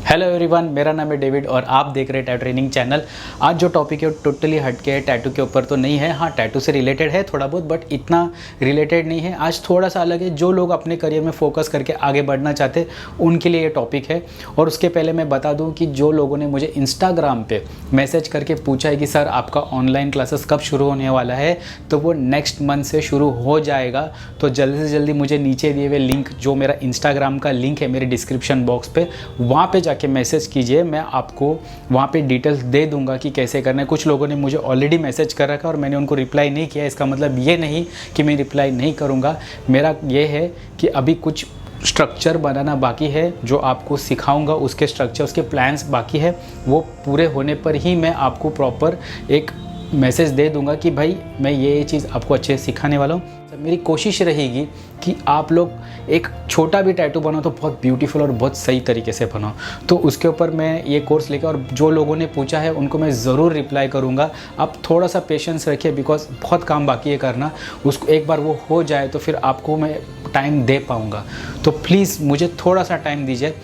Hello everyone, मेरा नाम है डेविड और आप देख रहे हैं टैटू ट्रेनिंग चैनल। आज जो टॉपिक है वो टोटली हटके है, टैटू के ऊपर तो नहीं है। हाँ, टैटू से रिलेटेड है थोड़ा बहुत, बट इतना रिलेटेड नहीं है। आज थोड़ा सा अलग है। जो लोग अपने करियर में फोकस करके आगे बढ़ना चाहते हैं उनके लिए ये टॉपिक है। और उसके पहले मैं बता दूँ कि जो लोगों ने मुझे इंस्टाग्राम पर मैसेज करके पूछा है कि सर आपका ऑनलाइन क्लासेस कब शुरू होने वाला है, तो वो नेक्स्ट मंथ से शुरू हो जाएगा। तो जल्दी से जल्दी मुझे नीचे दिए हुए लिंक, जो मेरा इंस्टाग्राम का लिंक है मेरे डिस्क्रिप्शन बॉक्स पे, वहाँ पे जाके मैसेज कीजिए। मैं आपको वहाँ पे डिटेल्स दे दूंगा कि कैसे करना है। कुछ लोगों ने मुझे ऑलरेडी मैसेज कर रखा और मैंने उनको रिप्लाई नहीं किया। इसका मतलब ये नहीं कि मैं रिप्लाई नहीं करूँगा। मेरा ये है कि अभी कुछ स्ट्रक्चर बनाना बाकी है, जो आपको सिखाऊंगा। उसके स्ट्रक्चर, उसके प्लान्स बाकी है। वो पूरे होने पर ही मैं आपको प्रॉपर एक मैसेज दे दूंगा कि भाई मैं ये चीज़ आपको अच्छे से सिखाने वाला हूँ। मेरी कोशिश रहेगी कि आप लोग एक छोटा भी टैटू बनाओ तो बहुत ब्यूटीफुल और बहुत सही तरीके से बनाओ। तो उसके ऊपर मैं ये कोर्स लेकर, और जो लोगों ने पूछा है उनको मैं ज़रूर रिप्लाई करूँगा। आप थोड़ा सा पेशेंस रखिए, बिकॉज बहुत काम बाकी है करना। उसको एक बार वो हो जाए तो फिर आपको मैं टाइम दे पाऊँगा। तो प्लीज़ मुझे थोड़ा सा टाइम दीजिए।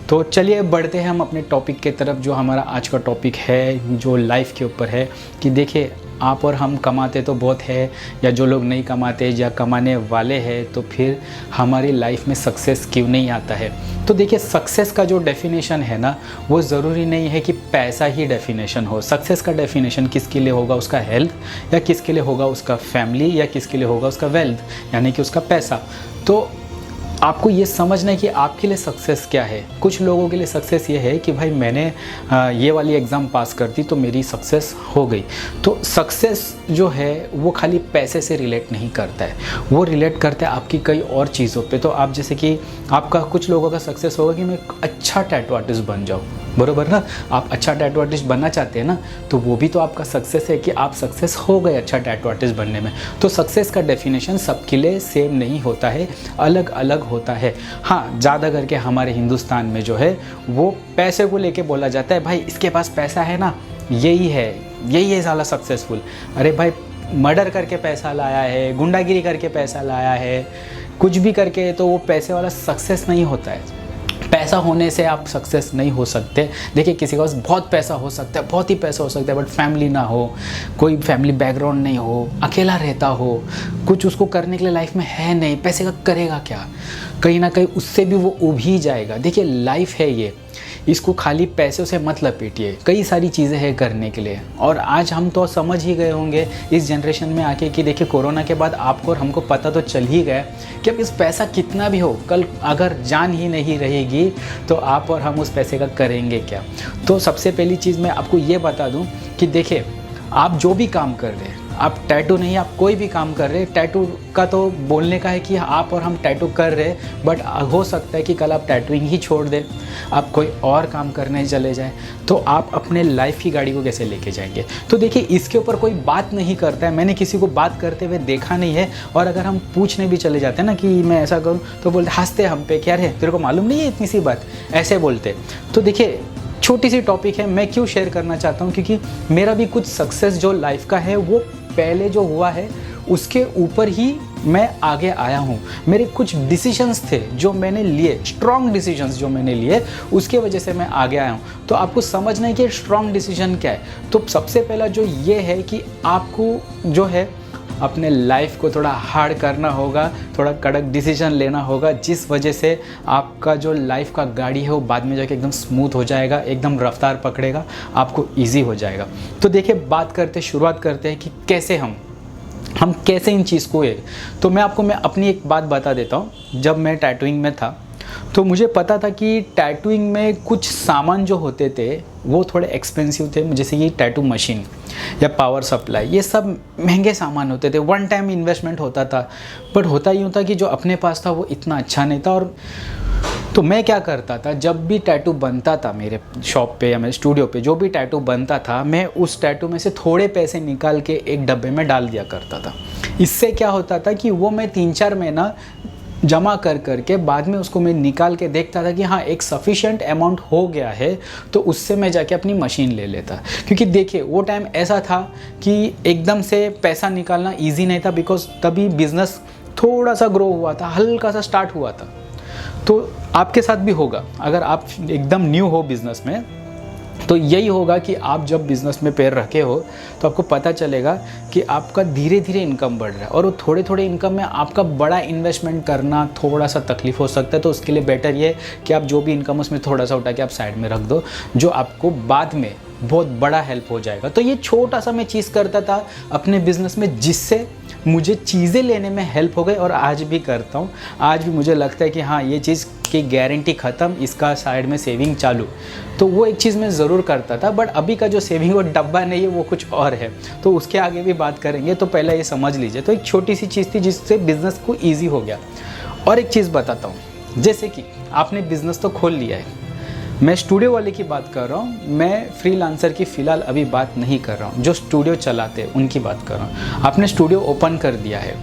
तो चलिए बढ़ते हैं हम अपने टॉपिक के तरफ। जो हमारा आज का टॉपिक है, जो लाइफ के ऊपर है, कि देखिए आप और हम कमाते तो बहुत है, या जो लोग नहीं कमाते या कमाने वाले हैं, तो फिर हमारी लाइफ में सक्सेस क्यों नहीं आता है। तो देखिए, सक्सेस का जो डेफिनेशन है ना, वो ज़रूरी नहीं है कि पैसा ही डेफिनेशन हो। सक्सेस का डेफिनेशन किसके लिए होगा? उसका हेल्थ, या किसके लिए होगा उसका फैमिली, या किसके लिए होगा उसका वेल्थ, यानी कि उसका पैसा। तो आपको ये समझना है कि आपके लिए सक्सेस क्या है। कुछ लोगों के लिए सक्सेस ये है कि भाई मैंने ये वाली एग्ज़ाम पास कर दी तो मेरी सक्सेस हो गई। तो सक्सेस जो है वो खाली पैसे से रिलेट नहीं करता है, वो रिलेट करता है आपकी कई और चीज़ों पे। तो आप जैसे कि आपका कुछ लोगों का सक्सेस होगा कि मैं एक अच्छा टैटू आर्टिस्ट बन जाऊँ, बरोबर ना। आप अच्छा टैटू आर्टिस्ट बनना चाहते हैं ना, तो वो भी तो आपका सक्सेस है कि आप सक्सेस हो गए अच्छा टैटू आर्टिस्ट बनने में। तो सक्सेस का डेफिनेशन सबके लिए सेम नहीं होता है, अलग अलग होता है। हाँ, ज़्यादा करके हमारे हिंदुस्तान में जो है वो पैसे को लेके बोला जाता है, भाई इसके पास पैसा है ना, यही है साला सक्सेसफुल। अरे भाई, मर्डर करके पैसा लाया है, गुंडागिरी करके पैसा लाया है, कुछ भी करके, तो वो पैसे वाला सक्सेस नहीं होता है। पैसा होने से आप सक्सेस नहीं हो सकते। देखिए, किसी के पास बहुत पैसा हो सकता है, बहुत ही पैसा हो सकता है, बट फैमिली ना हो, कोई फैमिली बैकग्राउंड नहीं हो, अकेला रहता हो, कुछ उसको करने के लिए लाइफ में है नहीं, पैसे का करेगा क्या? कहीं ना कहीं उससे भी वो उब ही जाएगा। देखिए, लाइफ है ये, इसको खाली पैसों से मत लपेटिए। कई सारी चीज़ें हैं करने के लिए। और आज हम तो समझ ही गए होंगे इस जनरेशन में आके कि देखिए, कोरोना के बाद आपको और हमको पता तो चल ही गया कि अब इस पैसा कितना भी हो, कल अगर जान ही नहीं रहेगी तो आप और हम उस पैसे का करेंगे क्या। तो सबसे पहली चीज़ मैं आपको ये बता दूं कि देखिए, आप जो भी काम कर रहे हैं, आप टैटू नहीं, आप कोई भी काम कर रहे हैं, टैटू का तो बोलने का है कि आप और हम टैटू कर रहे हैं, बट हो सकता है कि कल आप टैटूइंग ही छोड़ दें, आप कोई और काम करने चले जाएं, तो आप अपने लाइफ की गाड़ी को कैसे लेके जाएंगे। तो देखिए, इसके ऊपर कोई बात नहीं करता है, मैंने किसी को बात करते हुए देखा नहीं है। और अगर हम पूछने भी चले जाते हैं ना कि मैं ऐसा करूँ, तो बोलते, हंसते हम पे, क्या रे तेरे को मालूम नहीं है इतनी सी बात, ऐसे बोलते। तो देखिए, छोटी सी टॉपिक है, मैं क्यों शेयर करना चाहता हूँ, क्योंकि मेरा भी कुछ सक्सेस जो लाइफ का है वो पहले जो हुआ है उसके ऊपर ही मैं आगे आया हूँ। मेरे कुछ डिसीजंस थे जो मैंने लिए, स्ट्रॉन्ग डिसीजंस जो मैंने लिए, उसके वजह से मैं आगे आया हूँ। तो आपको समझना है कि स्ट्रॉन्ग डिसीजन क्या है। तो सबसे पहला जो ये है कि आपको जो है अपने लाइफ को थोड़ा हार्ड करना होगा, थोड़ा कड़क डिसीजन लेना होगा, जिस वजह से आपका जो लाइफ का गाड़ी है वो बाद में जाके एकदम स्मूथ हो जाएगा, एकदम रफ्तार पकड़ेगा, आपको इजी हो जाएगा। तो देखिए, शुरुआत करते हैं कि कैसे हम कैसे इन चीज़ को तो मैं अपनी एक बात बता देता हूँ। जब मैं टैटूइंग में था तो मुझे पता था कि टैटूइंग में कुछ सामान जो होते थे वो थोड़े एक्सपेंसिव थे, जैसे ये टैटू मशीन या पावर सप्लाई, ये सब महंगे सामान होते थे। वन टाइम इन्वेस्टमेंट होता था, बट होता यूँ था कि जो अपने पास था वो इतना अच्छा नहीं था। और तो मैं क्या करता था, जब भी टैटू बनता था मेरे शॉप पे या मेरे स्टूडियो पे, जो भी टैटू बनता था, मैं उस टैटू में से थोड़े पैसे निकाल के एक डब्बे में डाल दिया करता था। इससे क्या होता था कि वो मैं 3-4 महीना जमा कर के बाद में उसको मैं निकाल के देखता था कि हाँ, एक सफिशिएंट अमाउंट हो गया है, तो उससे मैं जाके अपनी मशीन ले लेता। क्योंकि देखिए, वो टाइम ऐसा था कि एकदम से पैसा निकालना ईजी नहीं था, बिकॉज तभी बिज़नेस थोड़ा सा ग्रो हुआ था, हल्का सा स्टार्ट हुआ था। तो आपके साथ भी होगा, अगर आप एकदम न्यू हो बिज़नेस में तो यही होगा कि आप जब बिज़नेस में पैर रखे हो तो आपको पता चलेगा कि आपका धीरे धीरे इनकम बढ़ रहा है, और वो थोड़े थोड़े इनकम में आपका बड़ा इन्वेस्टमेंट करना थोड़ा सा तकलीफ हो सकता है। तो उसके लिए बेटर ये कि आप जो भी इनकम उसमें थोड़ा सा उठा के आप साइड में रख दो, जो आपको बाद में बहुत बड़ा हेल्प हो जाएगा। तो ये छोटा सा मैं चीज़ करता था अपने बिज़नेस में, जिससे मुझे चीज़ें लेने में हेल्प हो गई, और आज भी करता हूँ। आज भी मुझे लगता है कि हाँ, ये चीज़ की गारंटी ख़त्म, इसका साइड में सेविंग चालू। तो वो एक चीज़ मैं ज़रूर करता था, बट अभी का जो सेविंग वो डब्बा नहीं है, वो कुछ और है, तो उसके आगे भी बात करेंगे। तो पहले ये समझ लीजिए। तो एक छोटी सी चीज़ थी जिससे बिज़नेस को ईजी हो गया। और एक चीज़ बताता हूँ, जैसे कि आपने बिज़नेस तो खोल लिया है, मैं स्टूडियो वाले की बात कर रहा हूँ, मैं फ्रीलांसर की फ़िलहाल अभी बात नहीं कर रहा हूँ, जो स्टूडियो चलाते हैं उनकी बात कर रहा हूँ। आपने स्टूडियो ओपन कर दिया है,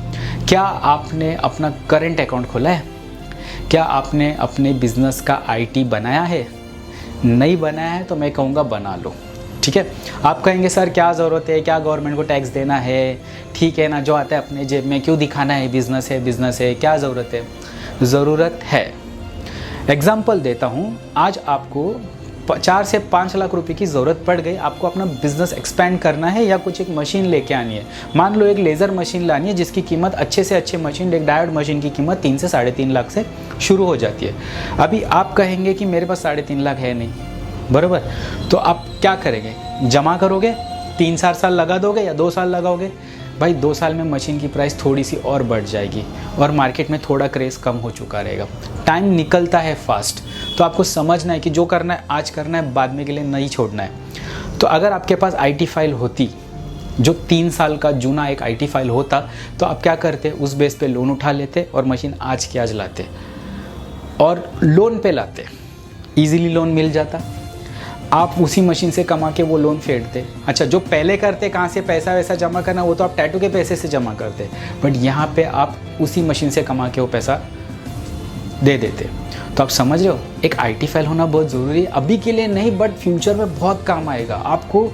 क्या आपने अपना करंट अकाउंट खोला है? क्या आपने अपने बिज़नेस का आईटी बनाया है? नहीं बनाया है तो मैं कहूँगा बना लो, ठीक है। आप कहेंगे सर क्या ज़रूरत है, क्या गवर्नमेंट को टैक्स देना है, ठीक है ना, जो आता है अपने जेब में क्यों दिखाना है, बिज़नेस है, क्या ज़रूरत है? ज़रूरत है। एग्जाम्पल देता हूँ, आज आपको 4 से 5 लाख रुपए की ज़रूरत पड़ गई, आपको अपना बिज़नेस एक्सपेंड करना है या कुछ एक मशीन लेके आनी है। मान लो एक लेज़र मशीन लानी है जिसकी कीमत अच्छे से अच्छे मशीन, एक डायोड मशीन की कीमत 3 से 3.5 लाख से शुरू हो जाती है। अभी आप कहेंगे कि मेरे पास 3.5 लाख है नहीं, बराबर, तो आप क्या करेंगे? जमा करोगे, 3-4 साल लगा दोगे या 2 साल लगाओगे? भाई 2 साल में मशीन की प्राइस थोड़ी सी और बढ़ जाएगी और मार्केट में थोड़ा क्रेज़ कम हो चुका रहेगा। टाइम निकलता है फास्ट, तो आपको समझना है कि जो करना है आज करना है, बाद में के लिए नहीं छोड़ना है। तो अगर आपके पास आईटी फाइल होती, जो 3 साल का जूना एक आईटी फाइल होता, तो आप क्या करते? उस बेस पे लोन उठा लेते और मशीन आज की आज लाते, और लोन पे लाते, ईजिली लोन मिल जाता, आप उसी मशीन से कमा के वो लोन फेडते। अच्छा, जो पहले करते कहाँ से पैसा वैसा जमा करना, वो तो आप टैटू के पैसे से जमा करते, बट यहाँ पे आप उसी मशीन से कमा के वो पैसा दे देते। तो आप समझ रहे हो, एक आईटी फाइल होना बहुत ज़रूरी है, अभी के लिए नहीं बट फ्यूचर में बहुत काम आएगा। आपको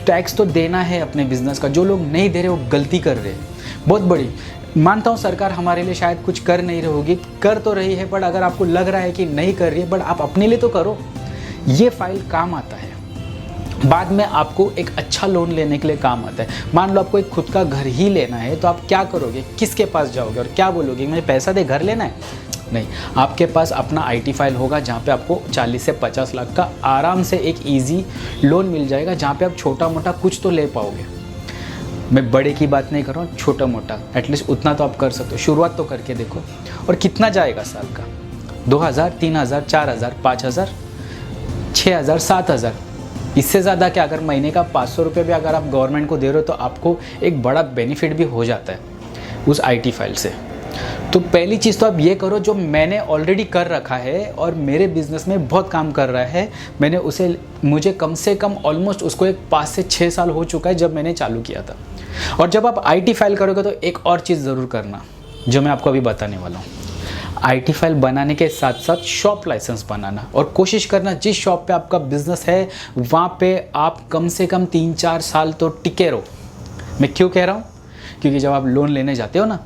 टैक्स तो देना है अपने बिजनेस का, जो लोग नहीं दे रहे वो गलती कर रहे हैं बहुत बड़ी। मानता हूँ सरकार हमारे लिए शायद कुछ कर नहीं रही होगी, कर तो रही है, बट अगर आपको लग रहा है कि नहीं कर रही है, बट आप अपने लिए तो करो। ये फाइल काम आता है, बाद में आपको एक अच्छा लोन लेने के लिए काम आता है। मान लो आपको एक खुद का घर ही लेना है, तो आप क्या करोगे? किसके पास जाओगे और क्या बोलोगे? मुझे पैसा दे, घर लेना है? नहीं, आपके पास अपना आईटी फाइल होगा जहाँ पे आपको 40 से 50 लाख का आराम से एक इजी लोन मिल जाएगा, जहाँ पे आप छोटा मोटा कुछ तो ले पाओगे। मैं बड़े की बात नहीं कर रहा हूँ, छोटा मोटा एटलीस्ट उतना तो आप कर सकते हो। शुरुआत तो करके देखो। और कितना जाएगा साल का? 2000, 3000, 4000, 5000, 6000, 7000, इससे ज़्यादा क्या? अगर महीने का 500 रुपये भी अगर आप गवर्नमेंट को दे रहे हो तो आपको एक बड़ा बेनिफिट भी हो जाता है उस आईटी फाइल से। तो पहली चीज़ तो आप ये करो जो मैंने ऑलरेडी कर रखा है और मेरे बिज़नेस में बहुत काम कर रहा है। मैंने उसे, मुझे कम से कम ऑलमोस्ट उसको एक 5 से 6 साल हो चुका है जब मैंने चालू किया था। और जब आप आईटी फाइल करोगे तो एक और चीज़ ज़रूर करना जो मैं आपको अभी बताने वाला हूँ। आईटी फाइल बनाने के साथ साथ शॉप लाइसेंस बनाना, और कोशिश करना जिस शॉप पे आपका बिजनेस है वहाँ पे आप कम से कम 3-4 साल तो टिके रहो। मैं क्यों कह रहा हूँ? क्योंकि जब आप लोन लेने जाते हो ना,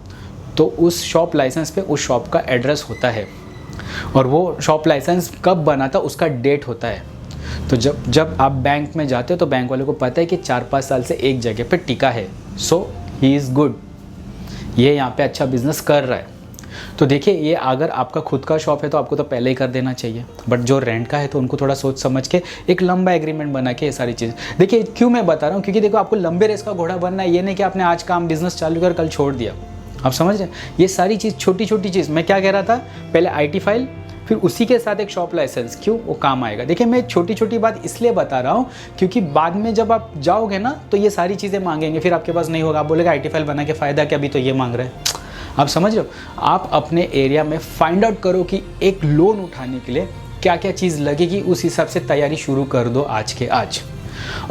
तो उस शॉप लाइसेंस पे उस शॉप का एड्रेस होता है, और वो शॉप लाइसेंस कब बना था उसका डेट होता है। तो जब आप बैंक में जाते हो तो बैंक वाले को पता है कि 4-5 साल से एक जगह पे टिका है, सो ही इज़ गुड, ये यहाँ पे अच्छा बिजनेस कर रहा है। तो देखिए, ये अगर आपका खुद का शॉप है तो आपको तो पहले ही कर देना चाहिए, बट जो रेंट का है तो उनको थोड़ा सोच समझ के एक लंबा एग्रीमेंट बना के ये सारी चीज़। देखिए क्यों मैं बता रहा हूँ, क्योंकि देखो आपको लंबे रेस का घोड़ा बनना है, ये नहीं कि आपने आज काम बिजनेस चालू कर कल छोड़ दिया। आप समझ रहे हैं? ये सारी चीज़ छोटी छोटी चीज़, मैं क्या कह रहा था, पहले आईटी फाइल, फिर उसी के साथ एक शॉप लाइसेंस, क्यों? वो काम आएगा। देखिए मैं छोटी छोटी बात इसलिए बता रहा हूँ क्योंकि बाद में जब आप जाओगे ना तो ये सारी चीज़ें मांगेंगे, फिर आपके पास नहीं होगा, आप बोलेगा आईटी फाइल बना के फ़ायदा क्या, अभी तो ये मांग रहे हैं। आप समझ रहे हो? आप अपने एरिया में फाइंड आउट करो कि एक लोन उठाने के लिए क्या क्या चीज़ लगेगी, उस हिसाब से तैयारी शुरू कर दो आज के आज।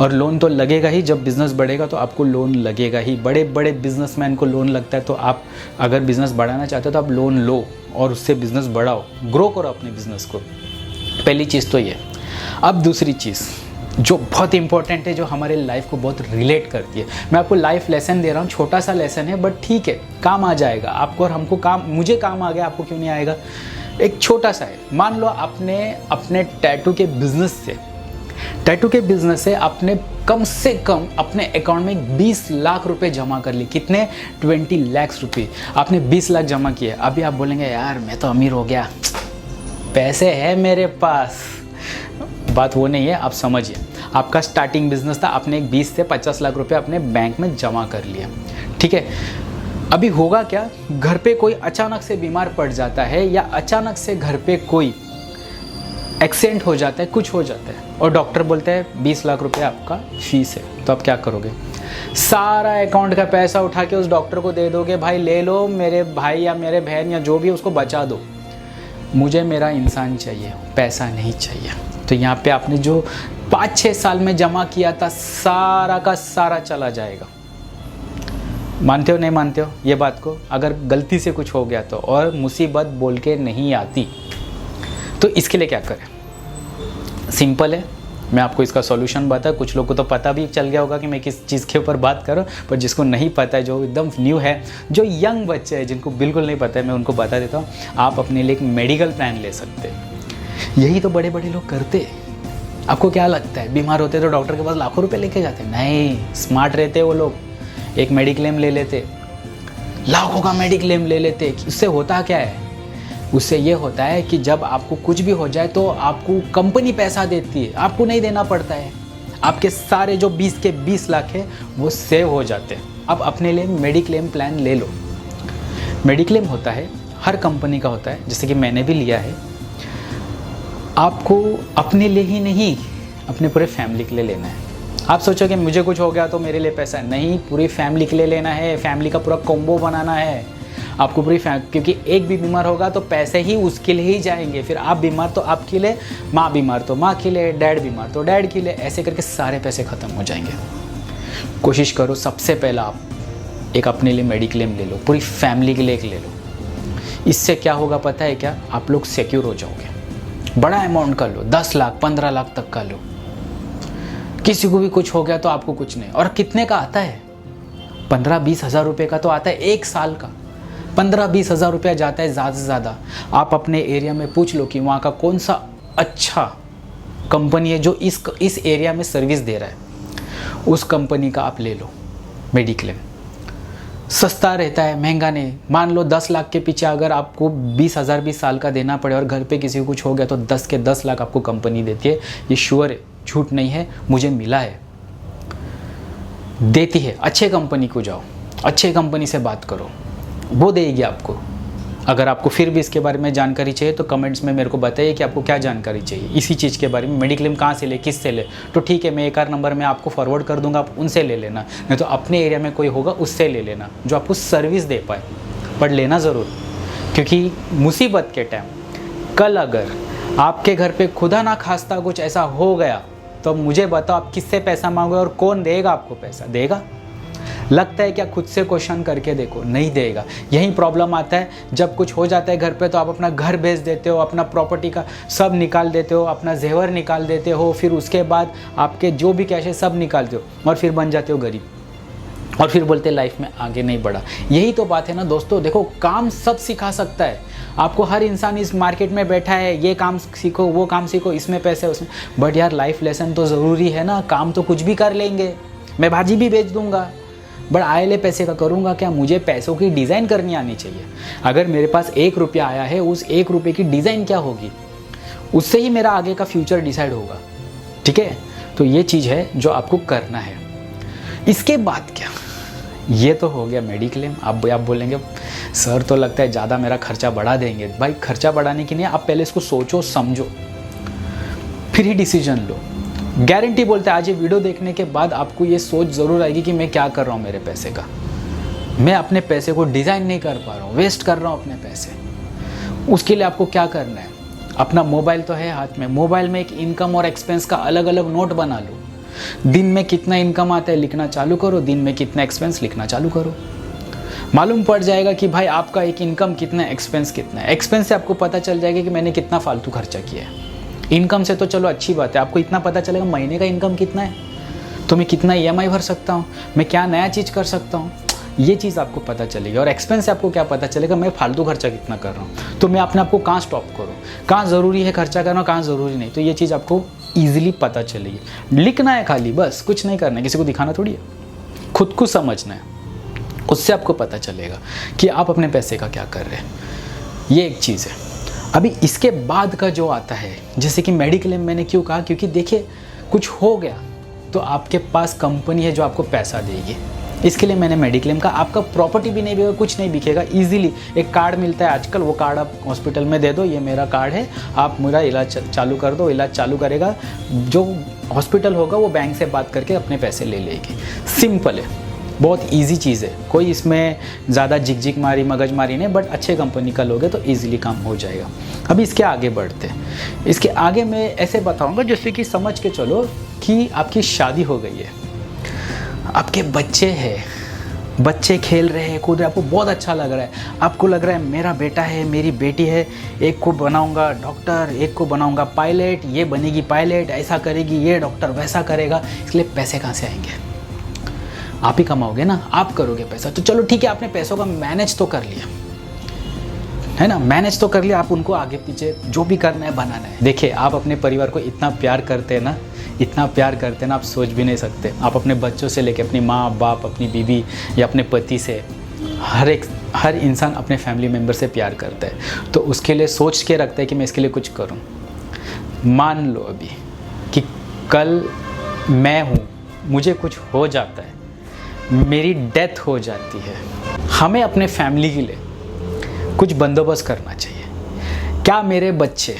और लोन तो लगेगा ही, जब बिज़नेस बढ़ेगा तो आपको लोन लगेगा ही। बड़े बड़े बिजनेसमैन को लोन लगता है, तो आप अगर बिज़नेस बढ़ाना चाहते हो तो आप लोन लो और उससे बिज़नेस बढ़ाओ, ग्रो करो अपने बिज़नेस को। पहली चीज़ तो ये। अब दूसरी चीज़ जो बहुत इंपॉर्टेंट है, जो हमारे लाइफ को बहुत रिलेट करती है, मैं आपको लाइफ लेसन दे रहा हूँ, छोटा सा लेसन है बट ठीक है, काम आ जाएगा आपको और हमको। काम मुझे काम आ गया, आपको क्यों नहीं आएगा? एक छोटा सा है, मान लो आपने अपने टैटू के बिजनेस से आपने कम से कम अपने अकाउंट में 20 लाख रुपए जमा कर लिए। कितने? 20 लाख रुपए आपने 20 लाख जमा किए। अभी आप बोलेंगे यार मैं तो अमीर हो गया, पैसे है मेरे पास। बात वो नहीं है, आप समझिए। आपका स्टार्टिंग बिजनेस था, आपने 20 से 50 लाख रुपए अपने बैंक में जमा कर लिया, ठीक है। अभी होगा क्या, घर पे कोई अचानक से बीमार पड़ जाता है या अचानक से घर पे कोई एक्सीडेंट हो जाता है, कुछ हो जाता है और डॉक्टर बोलते हैं 20 लाख रुपए आपका फीस है, तो आप क्या करोगे? सारा अकाउंट का पैसा उठा के उस डॉक्टर को दे दोगे, भाई ले लो, मेरे भाई या मेरे बहन या जो भी उसको बचा दो, मुझे मेरा इंसान चाहिए, पैसा नहीं चाहिए। तो यहाँ पे आपने जो 5-6 साल में जमा किया था सारा का सारा चला जाएगा। मानते हो नहीं मानते हो ये बात को? अगर गलती से कुछ हो गया तो, और मुसीबत बोल के नहीं आती, तो इसके लिए क्या करें? सिंपल है, मैं आपको इसका सॉल्यूशन बता। कुछ लोग को तो पता भी चल गया होगा कि मैं किस चीज़ के ऊपर बात करूं, पर जिसको नहीं पता है, जो एकदम न्यू है, जो यंग बच्चे हैं जिनको बिल्कुल नहीं पता है, मैं उनको बता देता हूं। आप अपने लिए एक मेडिकल प्लान ले सकते हैं। यही तो बड़े बड़े लोग करते। आपको क्या लगता है बीमार होते तो डॉक्टर के पास लाखों रुपये लेके जाते? नहीं, स्मार्ट रहते वो लोग, एक मेडिक्लेम ले लेते, लाखों का मेडिक्लेम ले लेते। उससे होता क्या है? उससे ये होता है कि जब आपको कुछ भी हो जाए तो आपको कंपनी पैसा देती है, आपको नहीं देना पड़ता है। आपके सारे जो 20 के 20 लाख है वो सेव हो जाते हैं। अब अपने लिए मेडिक्लेम प्लान ले लो। मेडिक्लेम होता है, हर कंपनी का होता है, जैसे कि मैंने भी लिया है। आपको अपने लिए ही नहीं, अपने पूरे फैमिली के लिए लेना है। आप सोचो कि मुझे कुछ हो गया तो मेरे लिए पैसा नहीं, पूरी फैमिली के लिए लेना है। फैमिली का पूरा कॉम्बो बनाना है आपको, पूरी क्योंकि एक भी बीमार होगा तो पैसे ही उसके लिए ही जाएंगे। फिर आप बीमार तो आपके लिए, माँ बीमार तो माँ के लिए, डैड बीमार तो डैड के लिए, ऐसे करके सारे पैसे ख़त्म हो जाएंगे। कोशिश करो सबसे पहला आप एक अपने लिए मेडिक्लेम ले लो, पूरी फैमिली के लिए एक ले लो। इससे क्या होगा पता है क्या? आप लोग सिक्योर हो जाओगे। बड़ा अमाउंट का लो, 10 लाख 15 लाख तक का लो। किसी को भी कुछ हो गया तो आपको कुछ नहीं। और कितने का आता है? 15-20 हज़ार रुपये का तो आता है एक साल का। 15-20 हज़ार रुपया जाता है ज़्यादा से ज़्यादा। आप अपने एरिया में पूछ लो कि वहाँ का कौन सा अच्छा कंपनी है जो इस एरिया में सर्विस दे रहा है, उस कंपनी का आप ले लो मेडिक्लेम। सस्ता रहता है, महंगा नहीं। मान लो 10 लाख के पीछे अगर आपको 20 हज़ार 20 साल का देना पड़े और घर पे किसी को कुछ हो गया तो 10 के 10 लाख आपको कंपनी देती है। ये श्योर है, झूठ नहीं है, मुझे मिला है, देती है। अच्छे कंपनी को जाओ, अच्छे कंपनी से बात करो, वो देगी आपको। अगर आपको फिर भी इसके बारे में जानकारी चाहिए तो कमेंट्स में मेरे को बताइए कि आपको क्या जानकारी चाहिए इसी चीज़ के बारे में। मेडिक्लेम कहाँ से ले, किस से ले, तो ठीक है, मैं एक आध नंबर में आपको फॉरवर्ड कर दूंगा, आप उनसे ले लेना। नहीं तो अपने एरिया में कोई होगा उससे ले लेना जो आपको सर्विस दे पाए, पर लेना ज़रूर। क्योंकि मुसीबत के टाइम कल अगर आपके घर पे खुदा ना खास्ता कुछ ऐसा हो गया तो मुझे बताओ आप किससे पैसा मांगोगे और कौन देगा आपको पैसा? देगा? लगता है क्या? खुद से क्वेश्चन करके देखो, नहीं देगा। यही प्रॉब्लम आता है जब कुछ हो जाता है घर पे, तो आप अपना घर बेच देते हो, अपना प्रॉपर्टी का सब निकाल देते हो, अपना जेवर निकाल देते हो, फिर उसके बाद आपके जो भी कैश है सब निकालते हो और फिर बन जाते हो गरीब और फिर बोलते लाइफ में आगे नहीं बढ़ा। यही तो बात है ना दोस्तों। देखो, काम सब सिखा सकता है आपको। हर इंसान इस मार्केट में बैठा है, ये काम सीखो, वो काम सीखो, इसमें पैसे उसमें, बट यार लाइफ लेसन तो ज़रूरी है ना। काम तो कुछ भी कर लेंगे, मैं भाजी भी बेच दूंगा, बट आए ले पैसे का करूँगा क्या? मुझे पैसों की डिज़ाइन करनी आनी चाहिए। अगर मेरे पास 1 रुपया आया है, उस 1 रुपये की डिज़ाइन क्या होगी, उससे ही मेरा आगे का फ्यूचर डिसाइड होगा। ठीक है, तो ये चीज़ है जो आपको करना है। इसके बाद क्या, ये तो हो गया मेडिक्लेम। आप बोलेंगे सर तो लगता है ज़्यादा मेरा खर्चा बढ़ा देंगे। भाई खर्चा बढ़ाने के लिए आप पहले इसको सोचो समझो, फिर ही डिसीजन लो। गारंटी बोलते हैं आज ये वीडियो देखने के बाद आपको ये सोच ज़रूर आएगी कि मैं क्या कर रहा हूँ मेरे पैसे का। मैं अपने पैसे को डिज़ाइन नहीं कर पा रहा हूँ, वेस्ट कर रहा हूँ अपने पैसे। उसके लिए आपको क्या करना है? अपना मोबाइल तो है हाथ में, मोबाइल में एक इनकम और एक्सपेंस का अलग अलग नोट बना लो। दिन में कितना इनकम आता है लिखना चालू करो, दिन में कितना एक्सपेंस लिखना चालू करो। मालूम पड़ जाएगा कि भाई आपका एक इनकम कितना, एक्सपेंस कितना है। एक्सपेंस से आपको पता चल जाएगा कि मैंने कितना फालतू खर्चा किया है। इनकम से तो चलो अच्छी बात है, आपको इतना पता चलेगा महीने का इनकम कितना है, तो मैं कितना EMI भर सकता हूँ, मैं क्या नया चीज़ कर सकता हूँ, ये चीज़ आपको पता चलेगी। और एक्सपेंस से आपको क्या पता चलेगा, मैं फालतू खर्चा कितना कर रहा हूँ, तो मैं अपने आप को कहाँ स्टॉप करूँ, कहाँ ज़रूरी है खर्चा करना, कहाँ ज़रूरी नहीं। तो ये चीज़ आपको ईजिली पता चलेगी। लिखना है खाली, बस कुछ नहीं करना है, किसी को दिखाना थोड़ी है, खुद को समझना है, उससे आपको पता चलेगा कि आप अपने पैसे का क्या कर रहे हैं। ये एक चीज़ है। अभी इसके बाद का जो आता है, जैसे कि मेडिक्लेम, मैंने क्यों कहा, क्योंकि देखिए कुछ हो गया तो आपके पास कंपनी है जो आपको पैसा देगी, इसके लिए मैंने मेडिक्लेम का। आपका प्रॉपर्टी भी नहीं बिकेगा, कुछ नहीं बिकेगा, इजीली एक कार्ड मिलता है आजकल, वो कार्ड आप हॉस्पिटल में दे दो, ये मेरा कार्ड है, आप मेरा इलाज चालू कर दो, इलाज चालू करेगा, जो हॉस्पिटल होगा वो बैंक से बात करके अपने पैसे ले लेगी। सिंपल है, बहुत इजी चीज़ है, कोई इसमें ज़्यादा झिकझिक मारी मगजमारी नहीं, बट अच्छे कंपनी का लोगे तो ईजिली काम हो जाएगा। अभी इसके आगे बढ़ते हैं। इसके आगे मैं ऐसे बताऊंगा जैसे कि समझ के चलो कि आपकी शादी हो गई है, आपके बच्चे हैं, बच्चे खेल रहे हैं, कूद रहे हैं, आपको बहुत अच्छा लग रहा है, आपको लग रहा है मेरा बेटा है, मेरी बेटी है, एक को बनाऊंगा डॉक्टर, एक को बनाऊंगा पायलट, ये बनेगी पायलट, ऐसा करेगी, ये डॉक्टर वैसा करेगा। इसलिए पैसे कहाँ से आएंगे, आप ही कमाओगे ना, आप करोगे पैसा। तो चलो ठीक है, आपने पैसों का मैनेज तो कर लिया है ना, मैनेज तो कर लिया, आप उनको आगे पीछे जो भी करना है बनाना है। देखिए आप अपने परिवार को इतना प्यार करते हैं ना, इतना प्यार करते हैं ना, आप सोच भी नहीं सकते। आप अपने बच्चों से लेके अपनी माँ बाप, अपनी बीवी या अपने पति से, हर इंसान अपने फैमिली मेम्बर से प्यार करता है, तो उसके लिए सोच के रखता है कि मैं इसके लिए कुछ करूँ। मान लो अभी कि कल मैं हूँ, मुझे कुछ हो जाता है, मेरी डेथ हो जाती है, हमें अपने फैमिली के लिए कुछ बंदोबस्त करना चाहिए। क्या मेरे बच्चे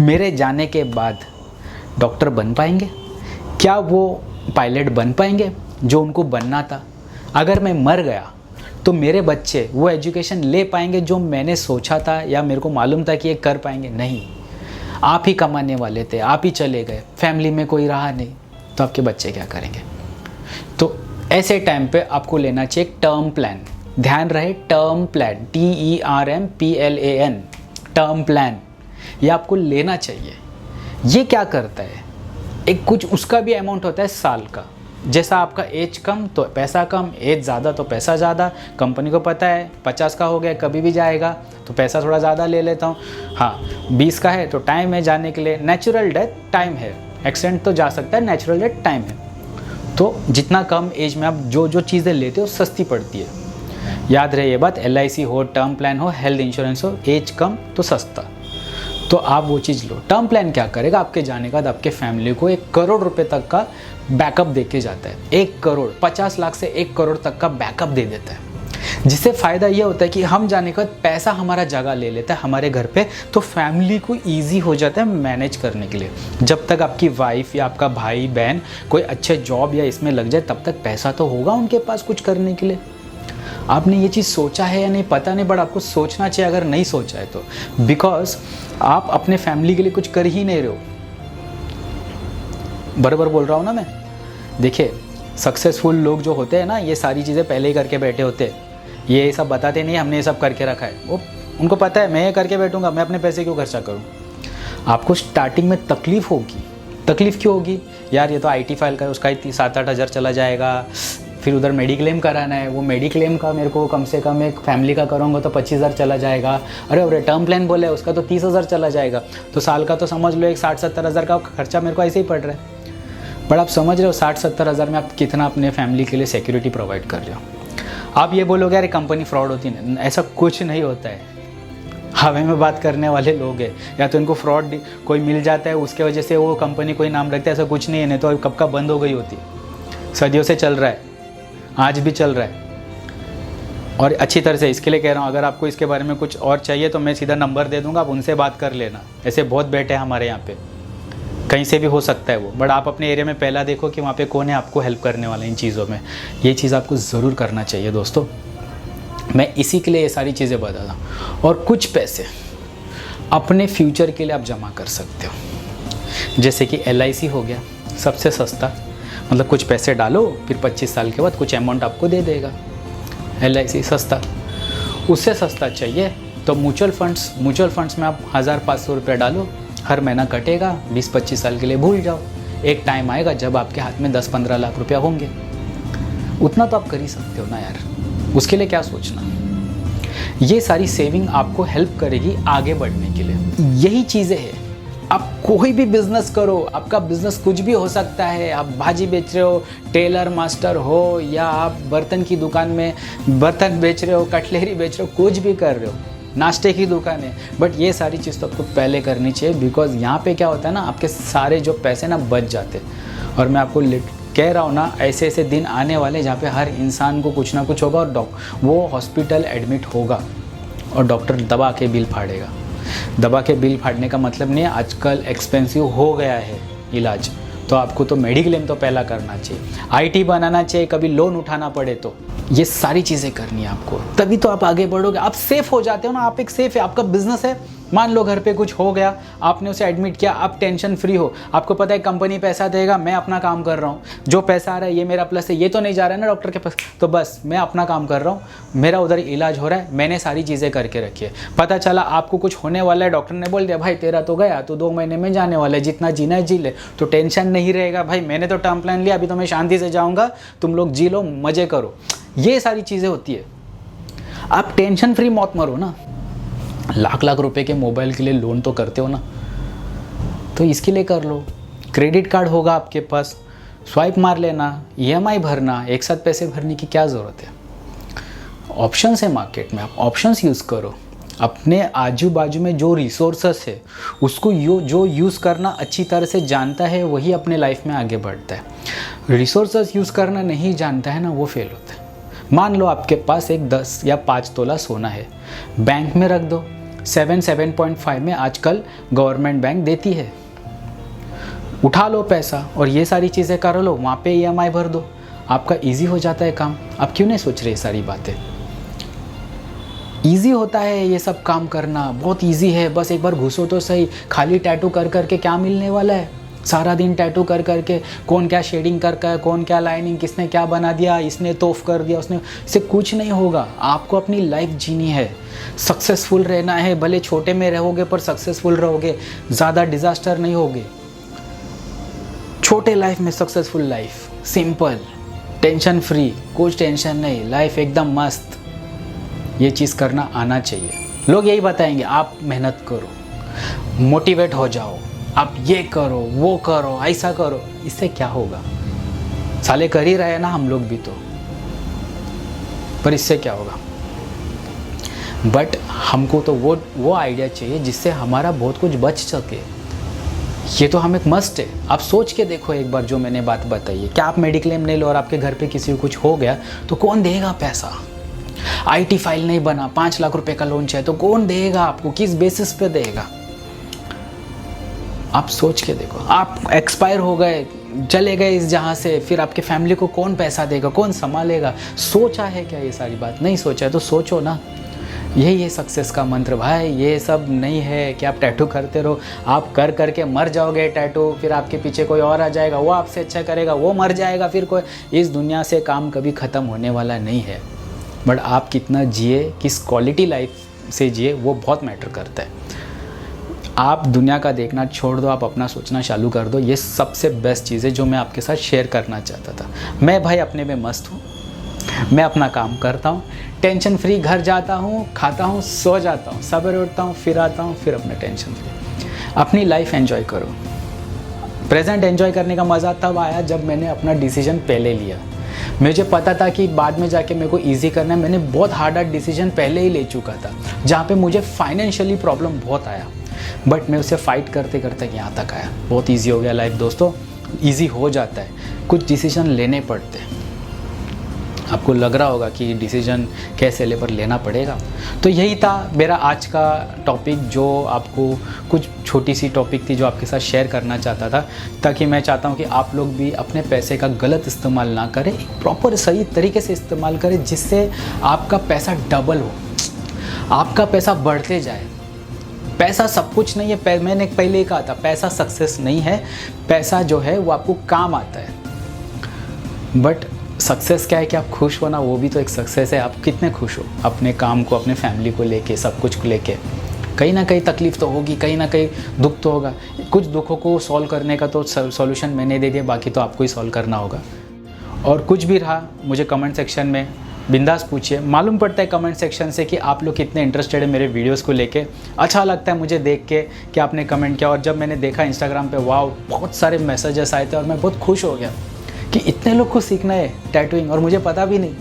मेरे जाने के बाद डॉक्टर बन पाएंगे? क्या वो पायलट बन पाएंगे जो उनको बनना था? अगर मैं मर गया तो मेरे बच्चे वो एजुकेशन ले पाएंगे जो मैंने सोचा था या मेरे को मालूम था कि ये कर पाएंगे? नहीं। आप ही कमाने वाले थे, आप ही चले गए, फैमिली में कोई रहा नहीं, तो आपके बच्चे क्या करेंगे? तो ऐसे टाइम पे आपको लेना चाहिए टर्म प्लान। ध्यान रहे, term plan, TERMPLAN, term plan, ये आपको लेना चाहिए। ये क्या करता है, एक कुछ उसका भी अमाउंट होता है साल का। जैसा आपका एज कम तो पैसा कम, एज ज़्यादा तो पैसा ज़्यादा। कंपनी को पता है 50 का हो गया, कभी भी जाएगा तो पैसा थोड़ा ज़्यादा ले लेता हूँ। हाँ 20 का है तो टाइम है जाने के लिए, नेचुरल डेथ टाइम है, एक्सीडेंट तो जा सकता है, नेचुरल डेथ टाइम है। तो जितना कम एज में आप जो चीज़ें लेते हो सस्ती पड़ती है। याद रहे ये बात, LIC हो, टर्म प्लान हो, हेल्थ इंश्योरेंस हो, एज कम तो सस्ता, तो आप वो चीज़ लो। टर्म प्लान क्या करेगा, आपके जाने के बाद आपके फैमिली को 1 करोड़ रुपए तक का बैकअप दे के जाता है। 1 करोड़, 50 लाख से 1 करोड़ तक का बैकअप दे देता है, जिससे फ़ायदा ये होता है कि हम जाने के बाद पैसा हमारा जगह ले लेता है हमारे घर पे, तो फैमिली को ईजी हो जाता है मैनेज करने के लिए। जब तक आपकी वाइफ या आपका भाई बहन कोई अच्छे जॉब या इसमें लग जाए, तब तक पैसा तो होगा उनके पास कुछ करने के लिए। आपने ये चीज़ सोचा है या नहीं पता नहीं, बट आपको सोचना चाहिए अगर नहीं सोचा है तो, बिकॉज आप अपने फैमिली के लिए कुछ कर ही नहीं रहे हो। बराबर बोल रहा हूँ ना मैं? देखिए सक्सेसफुल लोग जो होते हैं ना, ये सारी चीज़ें पहले ही करके बैठे होते हैं, ये सब बताते नहीं हमने ये सब करके रखा है। वो उनको पता है मैं ये करके बैठूंगा, मैं अपने पैसे क्यों खर्चा करूँ। आपको स्टार्टिंग में तकलीफ़ होगी। तकलीफ़ क्यों होगी यार, ये तो IT फाइल का है, उसका 7-8 हज़ार चला जाएगा, फिर उधर मेडिक्लेम कराना है, वो मेडिक्लेम का मेरे को कम से कम एक फैमिली का करूँगा तो 25,000 चला जाएगा। अरे टर्म प्लान बोले उसका तो 30,000 चला जाएगा, तो साल का तो समझ लो एक 60-70 हज़ार का खर्चा मेरे को ऐसे ही पड़ रहा है। बट आप समझ रहे हो 60-70 हज़ार में आप कितना अपने फैमिली के लिए सिक्योरिटी प्रोवाइड कर रहे हो। आप ये बोलोगे यार कंपनी फ्रॉड होती है, ऐसा कुछ नहीं होता है। हवा में बात करने वाले लोग हैं, या तो इनको फ्रॉड कोई मिल जाता है उसके वजह से वो कंपनी कोई नाम रखता है, ऐसा कुछ नहीं है, नहीं तो कब का बंद हो गई होती। सदियों से चल रहा है, आज भी चल रहा है और अच्छी तरह से। इसके लिए कह रहा हूँ, अगर आपको इसके बारे में कुछ और चाहिए तो मैं सीधा नंबर दे दूँगा, आप उनसे बात कर लेना। ऐसे बहुत बैठे हैं हमारे यहाँ पे, कहीं से भी हो सकता है वो, बट आप अपने एरिया में पहला देखो कि वहाँ पे कौन है आपको हेल्प करने वाला इन चीज़ों में। ये चीज़ आपको ज़रूर करना चाहिए दोस्तों, मैं इसी के लिए ये सारी चीज़ें बताता हूँ। और कुछ पैसे अपने फ्यूचर के लिए आप जमा कर सकते हो, जैसे कि LIC हो गया सबसे सस्ता, मतलब कुछ पैसे डालो फिर 25 साल के बाद कुछ अमाउंट आपको दे देगा। LIC सस्ता। उससे सस्ता चाहिए तो म्यूचुअल फंड्स में आप 1,500 रुपये डालो, हर महीना कटेगा, 20-25 साल के लिए भूल जाओ। एक टाइम आएगा जब आपके हाथ में 10-15 लाख रुपया होंगे, उतना तो आप कर ही सकते हो ना यार। उसके लिए क्या सोचना। ये सारी सेविंग आपको हेल्प करेगी आगे बढ़ने के लिए। यही चीज़ें हैं। आप कोई भी बिजनेस करो, आपका बिजनेस कुछ भी हो सकता है। आप भाजी बेच रहे हो, टेलर मास्टर हो, या आप बर्तन की दुकान में बर्तन बेच रहे हो, कटलेरी बेच रहे हो, कुछ भी कर रहे हो, नाश्ते की दुकान है। बट ये सारी चीज़ तो आपको पहले करनी चाहिए, बिकॉज यहाँ पे क्या होता है ना, आपके सारे जो पैसे ना बच जाते। और मैं आपको कह रहा हूँ ना, ऐसे ऐसे दिन आने वाले जहाँ पे हर इंसान को कुछ ना कुछ होगा और वो हॉस्पिटल एडमिट होगा और डॉक्टर दबा के बिल फाड़ेगा। दबा के बिल फाड़ने का मतलब नहीं है, आजकल एक्सपेंसिव हो गया है इलाज, तो आपको तो मेडिक्लेम तो पहला करना चाहिए, आईटी बनाना चाहिए, कभी लोन उठाना पड़े तो ये सारी चीज़ें करनी है आपको, तभी तो आप आगे बढ़ोगे। आप सेफ हो जाते हो ना, आप एक सेफ है, आपका बिजनेस है। मान लो घर पे कुछ हो गया, आपने उसे एडमिट किया, आप टेंशन फ्री हो, आपको पता है कंपनी पैसा देगा, मैं अपना काम कर रहा हूँ, जो पैसा आ रहा है ये मेरा प्लस है, ये तो नहीं जा रहा है ना डॉक्टर के पास, तो बस मैं अपना काम कर रहा हूँ, मेरा उधर इलाज हो रहा है, मैंने सारी चीज़ें करके रखी है। पता चला आपको कुछ होने वाला है, डॉक्टर ने बोल दिया भाई तेरा तो गया, तो 2 महीने में जाने वाला है, जितना जीना है जी ले, तो टेंशन नहीं रहेगा भाई, मैंने तो टर्म प्लान लिया, अभी तो मैं शांति से जाऊँगा, तुम लोग जी लो, मज़े करो। ये सारी चीज़ें होती है। आप टेंशन फ्री मौत मरो ना। लाख लाख रुपए के मोबाइल के लिए लोन तो करते हो ना, तो इसके लिए कर लो। क्रेडिट कार्ड होगा आपके पास, स्वाइप मार लेना, ईएमआई भरना, एक साथ पैसे भरने की क्या ज़रूरत है। ऑप्शंस है मार्केट में, आप ऑप्शंस यूज़ करो। अपने आजू बाजू में जो रिसोर्सेस है उसको जो यूज़ करना अच्छी तरह से जानता है वही अपने लाइफ में आगे बढ़ता है। रिसोर्सेस यूज़ करना नहीं जानता है ना, वो फेल होता है। मान लो आपके पास एक 10 या 5 तोला सोना है, बैंक में रख दो। 7.5 में आजकल गवर्नमेंट बैंक देती है, उठा लो पैसा और ये सारी चीज़ें कर लो, वहाँ पे ईएमआई भर दो, आपका इजी हो जाता है काम। आप क्यों नहीं सोच रहे ये सारी बातें? इजी होता है ये सब काम करना, बहुत इजी है। बस एक बार घुसो तो सही। खाली टैटू कर करके क्या मिलने वाला है? सारा दिन टैटू कर करके कौन क्या शेडिंग करके, कौन क्या लाइनिंग, किसने क्या बना दिया, इसने तोफ कर दिया, उसने, इससे कुछ नहीं होगा। आपको अपनी लाइफ जीनी है, सक्सेसफुल रहना है। भले छोटे में रहोगे पर सक्सेसफुल रहोगे, ज़्यादा डिजास्टर नहीं होगे। छोटे लाइफ में successful life, simple, tension free, कुछ टेंशन नहीं, लाइफ एकदम मस्त। ये चीज़ करना आना चाहिए। लोग यही बताएंगे आप मेहनत करो, मोटिवेट हो जाओ, आप ये करो, वो करो, ऐसा करो। इससे क्या होगा? साले कर ही रहे हैं ना हम लोग भी तो, पर इससे क्या होगा? बट हमको तो वो आइडिया चाहिए जिससे हमारा बहुत कुछ बच सके। ये तो हम एक मस्ट है। आप सोच के देखो एक बार जो मैंने बात बताई है, क्या आप मेडिक्लेम नहीं लो और आपके घर पे किसी को कुछ हो गया तो कौन देगा पैसा? आईटी फाइल नहीं बना, 5 लाख रुपए का लोन चाहिए तो कौन देगा आपको? किस बेसिस पे देगा? आप सोच के देखो। आप एक्सपायर हो गए, चले गए इस जहाँ से, फिर आपके फैमिली को कौन पैसा देगा, कौन संभालेगा? सोचा है क्या ये सारी बात? नहीं सोचा है तो सोचो ना। यही है सक्सेस का मंत्र भाई। ये सब नहीं है कि आप टैटू करते रहो, आप कर करके मर जाओगे टैटू, फिर आपके पीछे कोई और आ जाएगा, वो आपसे अच्छा करेगा, वो मर जाएगा, फिर कोई। इस दुनिया से काम कभी ख़त्म होने वाला नहीं है। बट आप कितना जिए, किस क्वालिटी लाइफ से जिए, वो बहुत मैटर करता है। आप दुनिया का देखना छोड़ दो, आप अपना सोचना चालू कर दो। ये सबसे बेस्ट चीज़ है जो मैं आपके साथ शेयर करना चाहता था। मैं भाई अपने में मस्त हूँ, मैं अपना काम करता हूँ, टेंशन फ्री घर जाता हूँ, खाता हूँ, सो जाता हूँ, सवेरे उठता हूँ, फिर आता हूँ, फिर अपने टेंशन फ्री। अपनी लाइफ एंजॉय करो। प्रेजेंट एंजॉय करने का मज़ा तब आया जब मैंने अपना डिसीजन पहले लिया। मुझे पता था कि बाद में जाके मेरे को ईजी करना है। मैंने बहुत हार्ड डिसीजन पहले ही ले चुका था, जहाँ पे मुझे फाइनेंशियली प्रॉब्लम बहुत आया, बट मैं उसे फाइट करते करते यहाँ तक आया। बहुत ईजी हो गया लाइफ दोस्तों, ईजी हो जाता है। कुछ डिसीजन लेने पड़ते हैं। आपको लग रहा होगा कि डिसीजन कैसे ले, पर लेना पड़ेगा। तो यही था मेरा आज का टॉपिक, जो आपको कुछ छोटी सी टॉपिक थी जो आपके साथ शेयर करना चाहता था, ताकि मैं चाहता हूँ कि आप लोग भी अपने पैसे का गलत इस्तेमाल ना करें, प्रॉपर सही तरीके से इस्तेमाल करें, जिससे आपका पैसा डबल हो, आपका पैसा बढ़ते जाए। पैसा सब कुछ नहीं है। मैंने पहले ही कहा था, पैसा सक्सेस नहीं है। पैसा जो है वो आपको काम आता है, बट सक्सेस क्या है कि आप खुश हो ना, वो भी तो एक सक्सेस है। आप कितने खुश हो अपने काम को, अपने फैमिली को लेके, सब कुछ को लेके। कहीं ना कहीं तकलीफ़ तो होगी, कहीं ना कहीं दुख तो होगा। कुछ दुखों को सॉल्व करने का तो सॉल्यूशन मैंने दे दिया, बाकी तो आपको ही सॉल्व करना होगा। और कुछ भी रहा मुझे कमेंट सेक्शन में बिंदास पूछिए। मालूम पड़ता है कमेंट सेक्शन से कि आप लोग कितने इंटरेस्टेड है मेरे वीडियोस को लेके। अच्छा लगता है मुझे देख के कि आपने कमेंट किया, और जब मैंने देखा इंस्टाग्राम पे, वाह बहुत सारे मैसेजेस आए थे और मैं बहुत खुश हो गया कि इतने लोग को सीखना है टैटूइंग और मुझे पता भी नहीं।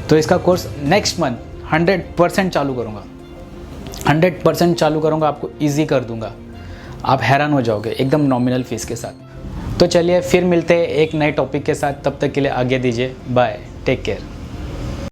तो इसका कोर्स नेक्स्ट मंथ 100% चालू करूँगा, 100% चालू करूँगा, आपको ईजी कर दूँगा। आप हैरान हो जाओगे एकदम नॉमिनल फ़ीस के साथ। तो चलिए फिर मिलते हैं एक नए टॉपिक के साथ, तब तक के लिए आगे दीजिए, बाय, टेक केयर।